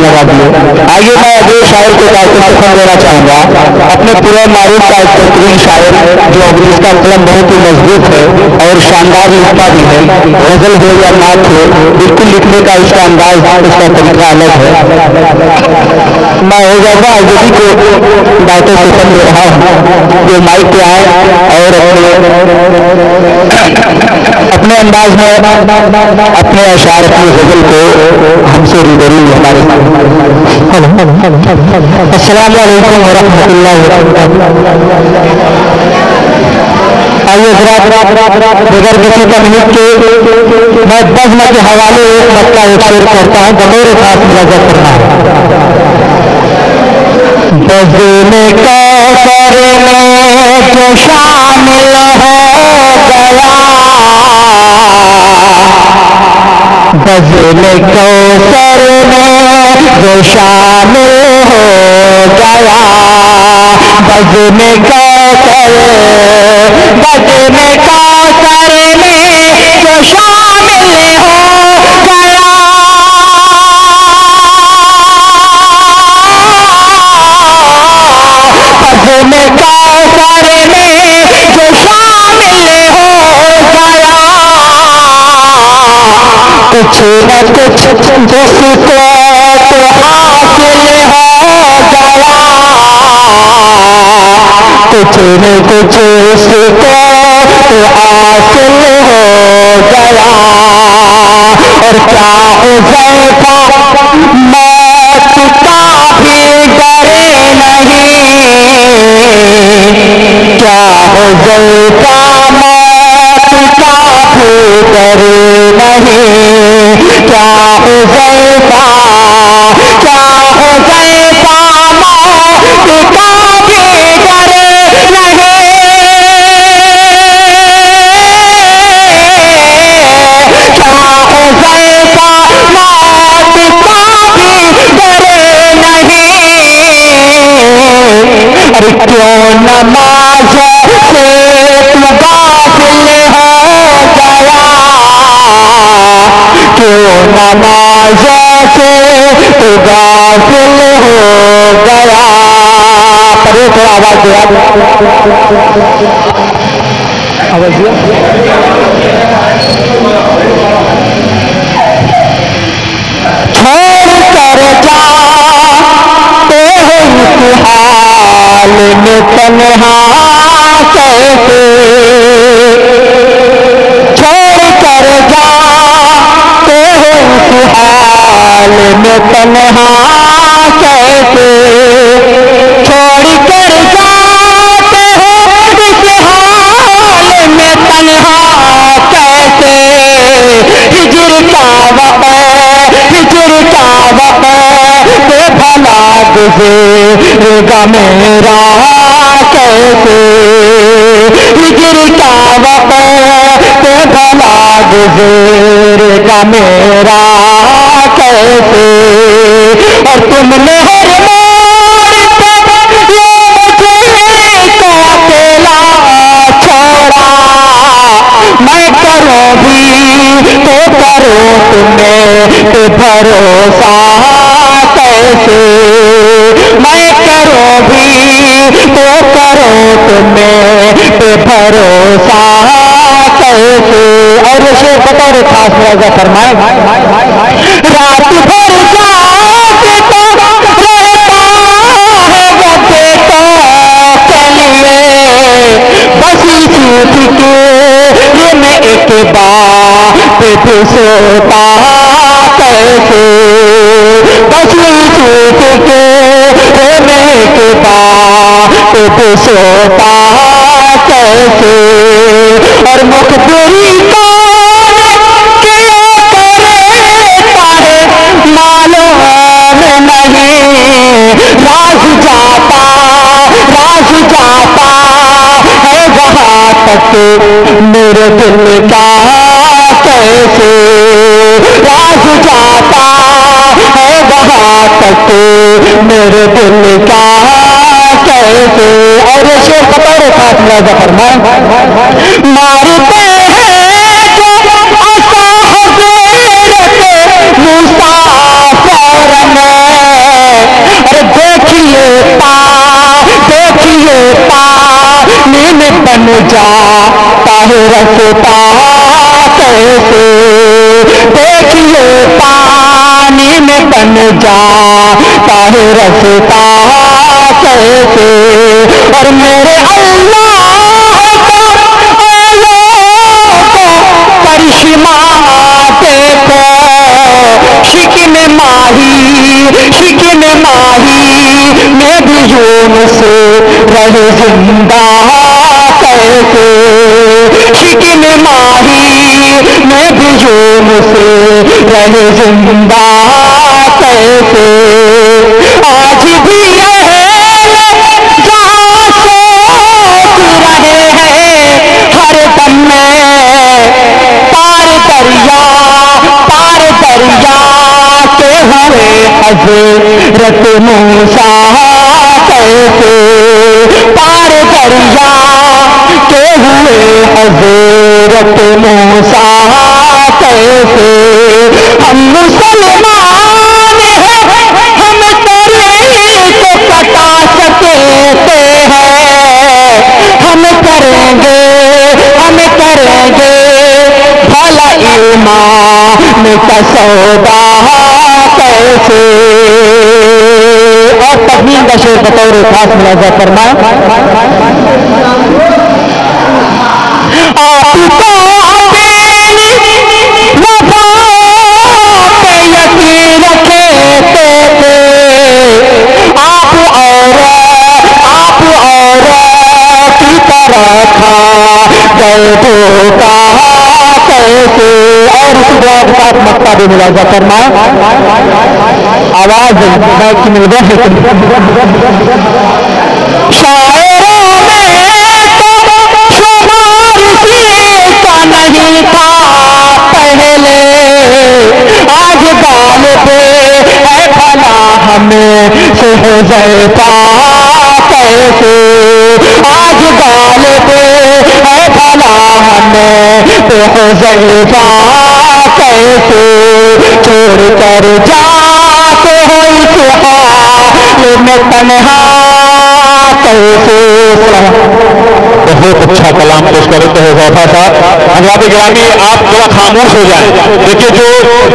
लगा दिए। आइए मैं अगले शायर को सुखन देना चाहूँगा, अपने पूरे मारूफ का एक बेहतरीन शायर जो जिसका कलम बहुत ही मजबूत है और शानदार लिखता भी है, गजल हो या नात हो, बिल्कुल लिखने का इसका अंदाज, इसका तरीका अलग है। मैं हो जाऊँगा आज़ादी को डॉक्टर सुखन दे रहा हूँ, जो माइक पे आए और अपने अंदाज में अपने अशार अपनी गजल को हमसे रूबरू हमारे अस्सलाम वालेकुम व रहमतुल्लाहि व बरकातहू। आइए बगैर किसी तकनीक के मैं बज़्म के हवाले एक मसला एक शेर करता हूँ, बगैर खास मुलाजा करना है। बज़्म कौसर में जो शामिल हो गया, बज़्म कौसर में जो शामिल हो गया, बज़्म कौसर में जो शामिल हो गया, बज़्म कौसर में जो शामिल हो गया, कुछ न कुछ जिसको तो हासिल हो गया, कुछ न कुछ उसको तो हासिल हो गया। और क्या हुज़ैफा मौत का भी डरे नहीं, क्या हुज़ैफा मौत का भी डरे नहीं, क्या हुज़ैफा मौत का भी डरे अरे क्यों नमाज से तू गाफिल हो गया, क्यों नमाज से तू गाफिल हो गया। पर एक आवाज दिया, आवाज दिया, छोड़ कर जाते हो हाल में तन्हा कैसे, छोड़ कर जाते हो हाल में तन्हा कैसे, छोड़ कर जाते हो इस हाल में तन्हा कैसे। हिजर का वक़्त दे भला गुज़रेगा मेरा कैसे, हिजर का वक़्त दे भला गुज़रेगा मेरा कैसे। और तुमने हर मोड़ पर ये मुझे को अकेला छोड़ा, मैं करूँ भी तो करूँ तुम्हें पे भरोसा कैसे, मैं करूँ भी तो करूँ तुम्हें पे भरोसा कैसे। और ये बतौर खास मुआवजा फरमाए, रात भर जाके तो रहता है वक़्त तो के लिए, बस इसी फिक्र में एक बात पे सोता कैसे, बस इसी फिक्र में एक बात पे सोता कैसे। और मुखबिरी कौन किया करता है मालूम नहीं, राज जाता है वहाँ तक मेरे दिल का कैसे, राज जाता है वहाँ तक मेरे दिल का कैसे। और ये बतौर खास मुआवजा फरमाए, मारते हैं जो आसा हज़रत मूसा फौरन बन जाता है रसता कैसे, देखिए पानी में बन जाता है रसता कैसे। और मेरे अल्लाह का करिश्मा देखो, शिकिन माही में भी यूनुस रहे जिंदा कैसे, शिकिन माही में भी यूनुस रहे जिंदा कैसे। आज भी जहाँ सोच रहे हैं हर दम में, पार दरिया के हुए हज़रत मूसा कैसे, पार दरिया के हुए हज़रत मूसा कैसे। हम मुसलमान हैं, हम तरीक़ कटा सकते हैं, हम करेंगे भला ईमान का सौदा कैसे। और तकमील का शेर बतौर खास मुलाज़ा फरमाए, आपको अपनी वफा पे यकीन रखे थे, आप और की तरह खा गए धोखा कैसे। और उसी दुआ के साथ मक्ता भी मुलाज़ा फरमाए, आवाज की मिल गई। शायरों में तो शुमार का नहीं था पहले, आज गालिब है भला हमें से हुज़ैफा कैसे, आज गालिब है भला हमें से हुज़ैफा कैसे। छोड़ कर जाते हो इस हाल में तन्हा कैसे। बहुत अच्छा कलाम पेश करते हो हुज़ैफा साहब। हज़रात गिरामी, आप थोड़ा खामोश हो जाएं। देखिए, जो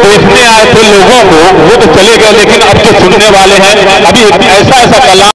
देखने आए थे लोगों को वो तो चले गए, लेकिन अब जो सुनने वाले हैं, अभी ऐसा कलाम